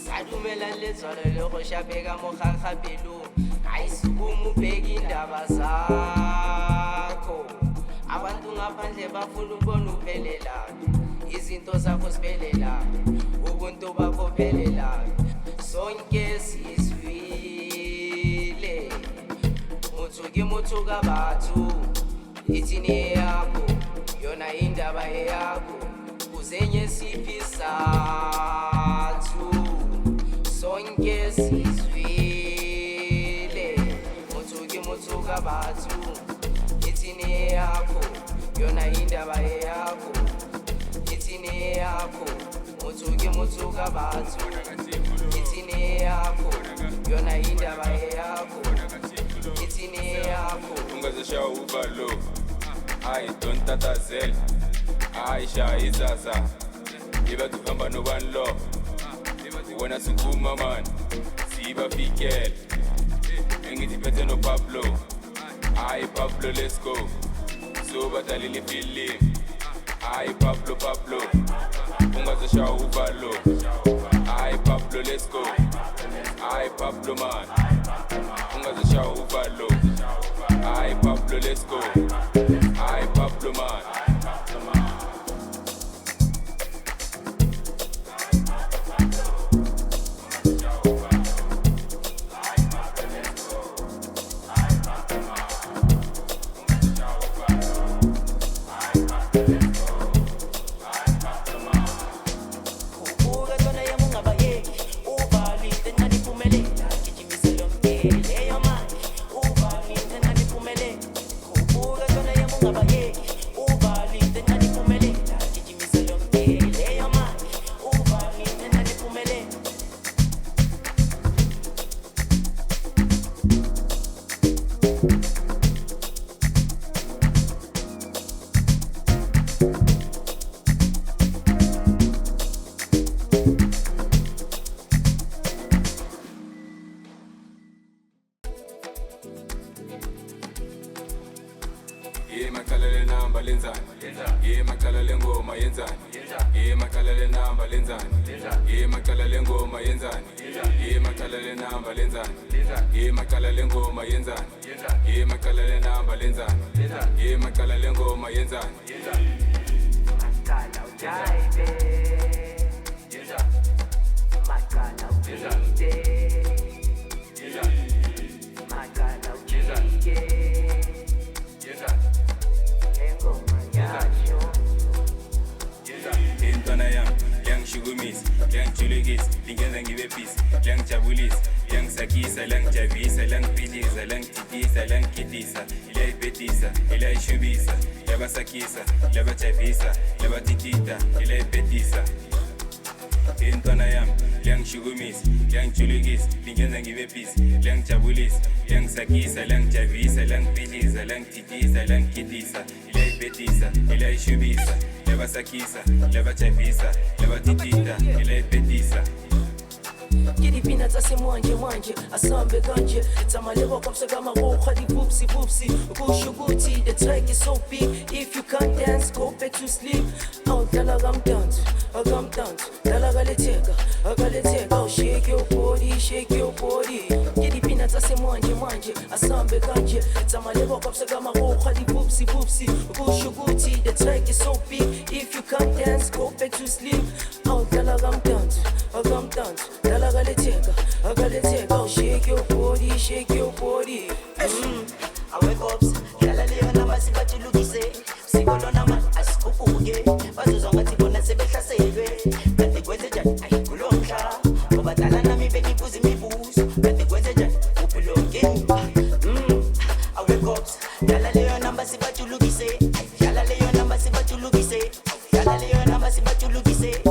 Sa dumela letswalo le go shapeka mokgankga pelong ayisukume ubheke indaba zakho abantu ngaphandle bafuna ubona uphelelaphi izinto zakho ziphelelaphi ubuntu bakho phelelaphi sonke sizwile motho ke motho ka batho ithini yakho yona indaba yakho uzenye siphi sathu sonke sizwile motho ka batho ithini yakho yona indaba yakho ithini yakho motho ka batho ithini yakho yona indaba yakho ithini yakho ungazisha ubalo hayi don't tatazela Aisha izaza iba tuhamba nobanlo ubona sukuma man siba fikele engiziphethe no Pablo hayi Pablo let's go so badalile film hayi Pablo ungazisha ubalo hayi Pablo let's go hayi Pablo man ungazisha ubalo hayi Pablo let's go hayi Pablo man Makalele namba lenzani makalele ngoma yenzani makalele namba lenzani makalele ngoma yenzani makalele namba lenzani makalele ngoma yenzani makalele namba lenzani makalele ngoma yenzani makala ujaibe makala ujide makala ujide Intwana yang shugumisi, yang chulugisi, lingenza ngibe peace, yang jabulisi, yang sakisa, yang javisa, yang piliza, yang titisa, yang kitisa, ila ipetisa, ila ishubisa, laba sakisa, laba javisa, laba titita, ila ipetisa. Intwana yang shugumisi, yang chulugisi, lingenza ngibe peace, yang jabulisi, yang sakisa, yang javisa, yang piliza, yang titisa, yang kitisa, ila ipetisa, ila ishubisa. Leva sakisa, leva chavisa, leva titita, ila ipetisa. Giddy peanuts, I say manje, asambe ganje. Tamalero kopsa gama roja di boopsie. Kushuguti, the track is so big. If you can't dance, go back to sleep. Oh, dalaga dance, dalaga letega. Oh, shake your body. Giddy peanuts, I say manje, asambe ganje. Tamalero kopsa gama roja di boopsie. Kushuguti, the track is so big. If you can't dance, go back to sleep. Oh, dalaga dance, dalaga letega. Oh, shake your body. I wake up, yala liya na masibati lukise Sikolo na man, asikupuge Bazuzonga tibona sebehlaselwe Kati kwenze jani, kulomsha Obatala na mibeki puzi mibuzo Kati kwenze jani, upilonge I wake up, yala liya na masibati lukise Yala liya na masibati lukise Yala liya na masibati lukise